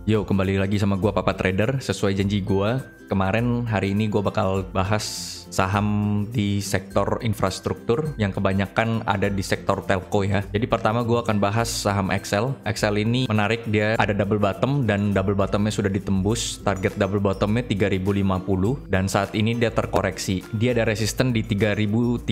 Yo, kembali lagi sama gua Papa Trader. Sesuai janji gua, kemarin hari ini gua bakal bahas saham di sektor infrastruktur yang kebanyakan ada di sektor telco ya. Jadi pertama gua akan bahas saham Excel. Excel ini menarik, dia ada double bottom dan double bottomnya sudah ditembus. Target double bottomnya 3050 dan saat ini dia terkoreksi. Dia ada resisten di 3320.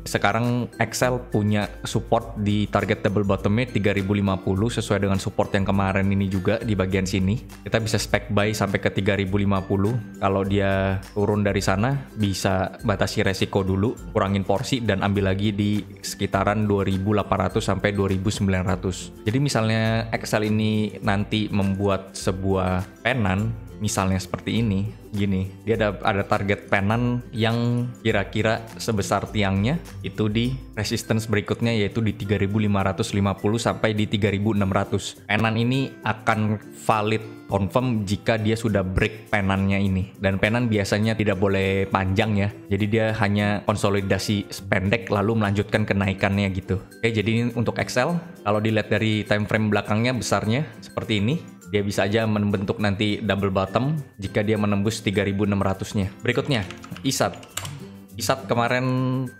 Sekarang Excel punya support di target double bottomnya 3050 sesuai dengan support yang kemarin ini juga di bagian sini. Kita bisa spek buy sampai ke 3050. Kalau dia turun dari sana bisa batasi resiko dulu, kurangin porsi dan ambil lagi di sekitaran 2800 sampai 2900. Jadi misalnya Excel ini nanti membuat sebuah penan misalnya seperti ini, gini, dia ada target penan yang kira-kira sebesar tiangnya itu di resistance berikutnya yaitu di 3550 sampai di 3600. Penan ini akan valid confirm jika dia sudah break penannya ini. Dan penan biasanya tidak boleh panjang ya. Jadi dia hanya konsolidasi pendek lalu melanjutkan kenaikannya gitu. Oke, jadi ini untuk Excel. Kalau dilihat dari time frame belakangnya besarnya seperti ini. Dia bisa aja membentuk nanti double bottom jika dia menembus 3600-nya. Berikutnya, ISAT. ISAT kemarin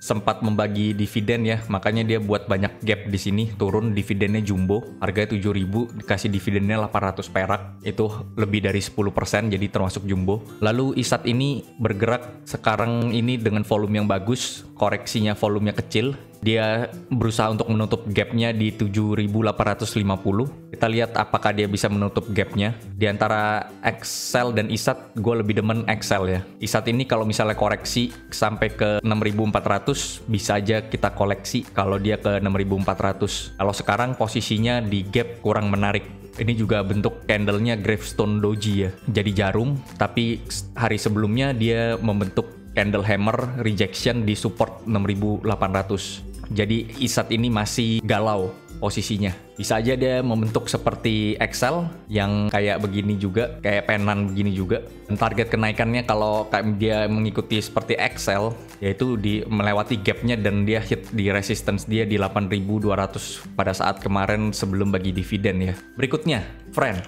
sempat membagi dividen ya, makanya dia buat banyak gap di sini, turun dividennya jumbo, harganya 7.000, dikasih dividennya 800 perak, itu lebih dari 10%, jadi termasuk jumbo. Lalu ISAT ini bergerak sekarang ini dengan volume yang bagus, koreksinya volumenya kecil, dia berusaha untuk menutup gapnya di 7.850. Kita lihat apakah dia bisa menutup gapnya. Di antara Excel dan ISAT, gue lebih demen Excel ya. ISAT ini kalau misalnya koreksi sampai ke 6.400, bisa aja kita koleksi kalau dia ke 6.400. Kalau sekarang posisinya di gap kurang menarik. Ini juga bentuk candlenya gravestone doji ya. Jadi jarum, tapi hari sebelumnya dia membentuk candle hammer rejection di support 6.800. Jadi ISAT ini masih galau posisinya. Bisa aja dia membentuk seperti Excel yang kayak begini juga, kayak penan begini juga. Dan target kenaikannya kalau dia mengikuti seperti Excel, yaitu melewati gapnya dan dia hit di resistance dia di 8.200 pada saat kemarin sebelum bagi dividen ya. Berikutnya, Friend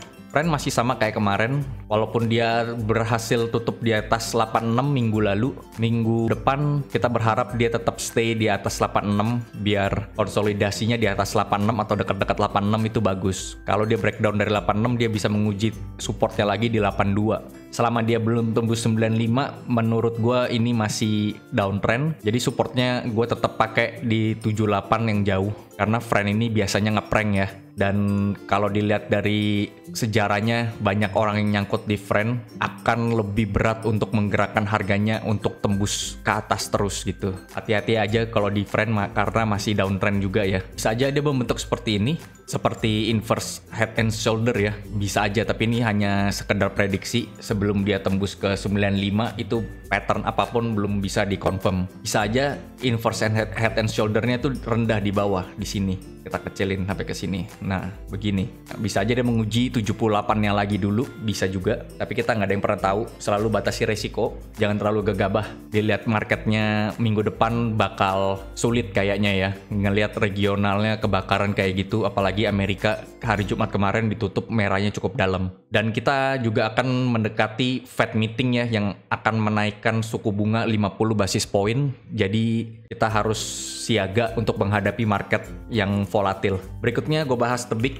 masih sama kayak kemarin, walaupun dia berhasil tutup di atas 86 minggu lalu. Minggu depan kita berharap dia tetap stay di atas 86 biar konsolidasinya di atas 86 atau dekat-dekat 86 itu bagus. Kalau dia breakdown dari 86 dia bisa menguji supportnya lagi di 82. Selama dia belum tembus 95, menurut gue ini masih downtrend. Jadi supportnya gue tetap pakai di 78 yang jauh. Karena Friend ini biasanya ngeprank ya. Dan kalau dilihat dari sejarahnya, banyak orang yang nyangkut di Friend akan lebih berat untuk menggerakkan harganya untuk tembus ke atas terus gitu. Hati-hati aja kalau di Friend karena masih downtrend juga ya. Bisa aja dia membentuk seperti ini, seperti inverse head and shoulder ya. Bisa aja, tapi ini hanya sekedar prediksi. Sebelum dia tembus ke 95 itu pattern apapun belum bisa dikonfirm. Bisa aja inverse head and shoulder-nya tuh rendah di bawah di sini. Kita kecilin sampai ke sini. Nah, begini. Bisa aja dia menguji 78-nya lagi dulu, bisa juga. Tapi kita nggak ada yang pernah tahu. Selalu batasi resiko, jangan terlalu gegabah. Dilihat marketnya minggu depan bakal sulit kayaknya ya. Ngelihat regionalnya kebakaran kayak gitu, apalagi Amerika hari Jumat kemarin ditutup merahnya cukup dalam. Dan kita juga akan mendekati Fed meeting ya, yang akan menaikkan suku bunga 50 basis point. Jadi kita harus siaga untuk menghadapi market yang volatil. Berikutnya gue bahas Tebik.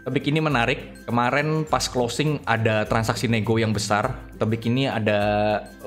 Tebik ini menarik. Kemarin pas closing ada transaksi nego yang besar. Tebik ini ada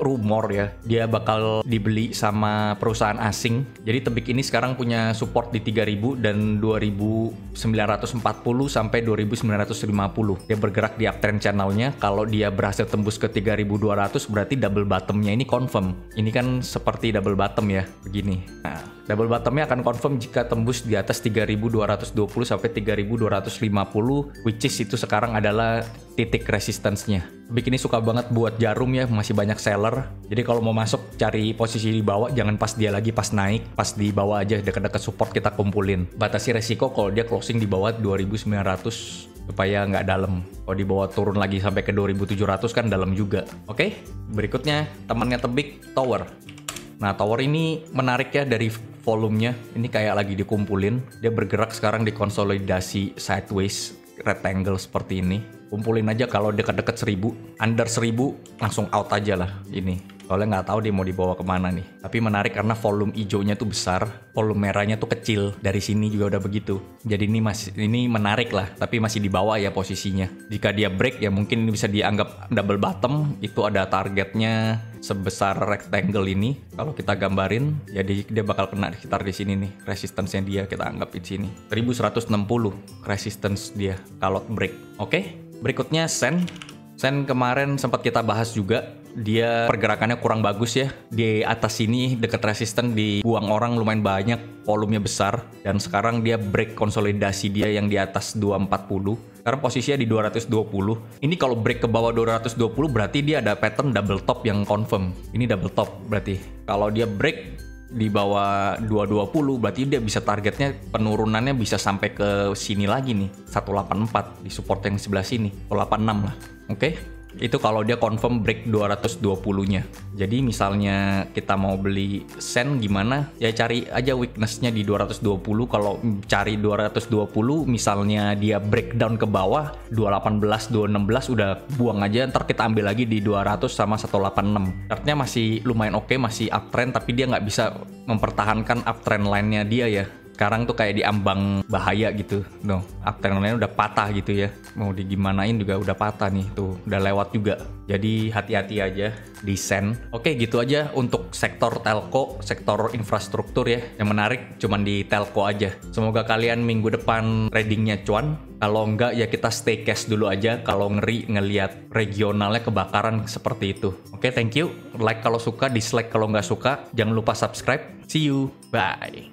rumor ya, dia bakal dibeli sama perusahaan asing. Jadi Tebik ini sekarang punya support di 3000 dan 2940 sampai 2950. Dia bergerak di uptrend channelnya. Kalau dia berhasil tembus ke 3200 berarti double bottomnya ini confirm. Ini kan seperti double bottom ya, begini. Nah, double bottomnya akan confirm jika tembus di atas 3220 sampai 3250, which is itu sekarang adalah titik resistance-nya. Tebik ini suka banget buat jarum ya, masih banyak seller. Jadi kalau mau masuk cari posisi di bawah, jangan pas dia lagi pas naik, pas di bawah aja dekat-dekat support kita kumpulin. Batasi resiko kalau dia closing di bawah 2900 supaya nggak dalam. Kalau di bawah turun lagi sampai ke 2700 kan dalam juga. Oke, berikutnya temannya Tebik, Tower. Nah, Tower ini menarik ya dari volumenya. Ini kayak lagi dikumpulin. Dia bergerak sekarang di konsolidasi sideways rectangle seperti ini. kumpulin aja kalau deket-deket 1000, under 1000 langsung out aja lah ini. Soalnya nggak tahu dia mau dibawa kemana nih. Tapi menarik karena volume hijaunya tuh besar, volume merahnya tuh kecil. Dari sini juga udah begitu. Jadi ini menarik lah, tapi masih di bawah ya posisinya. Jika dia break ya mungkin bisa dianggap double bottom. Itu ada targetnya sebesar rectangle ini. Kalau kita gambarin, jadi dia bakal kena sekitar di sini nih. Resistance-nya dia kita anggap di sini. 1160 resistance dia kalau break. Oke, berikutnya Sen. Sen kemarin sempat kita bahas juga. Dia pergerakannya kurang bagus ya. Di atas sini dekat resisten dibuang orang lumayan banyak, volumenya besar. Dan sekarang dia break konsolidasi dia yang di atas 240. Sekarang posisinya di 220. Ini kalau break ke bawah 220 berarti dia ada pattern double top yang confirm. Ini double top berarti. Kalau dia break di bawah 220 berarti dia bisa targetnya penurunannya bisa sampai ke sini lagi nih, 184 di support yang sebelah sini, 186 lah. Oke. Itu kalau dia confirm break 220-nya. Jadi misalnya kita mau beli Sen gimana? Ya cari aja weakness-nya di 220. Kalau cari 220 misalnya dia breakdown ke bawah 218, 216 udah buang aja, ntar kita ambil lagi di 200 sama 186. Artinya masih lumayan oke, masih uptrend tapi dia nggak bisa mempertahankan uptrend line-nya dia ya. Sekarang tuh kayak di ambang bahaya gitu. No, uptrend-nya udah patah gitu ya. Mau digimanain juga udah patah nih. Tuh, udah lewat juga. Jadi hati-hati aja di Sen. Oke, gitu aja untuk sektor telco, sektor infrastruktur ya. Yang menarik cuman di telco aja. Semoga kalian minggu depan tradingnya cuan. Kalau enggak ya kita stay cash dulu aja. Kalau ngeri ngelihat regionalnya kebakaran seperti itu. Oke, thank you. Like kalau suka, dislike kalau nggak suka. Jangan lupa subscribe. See you. Bye.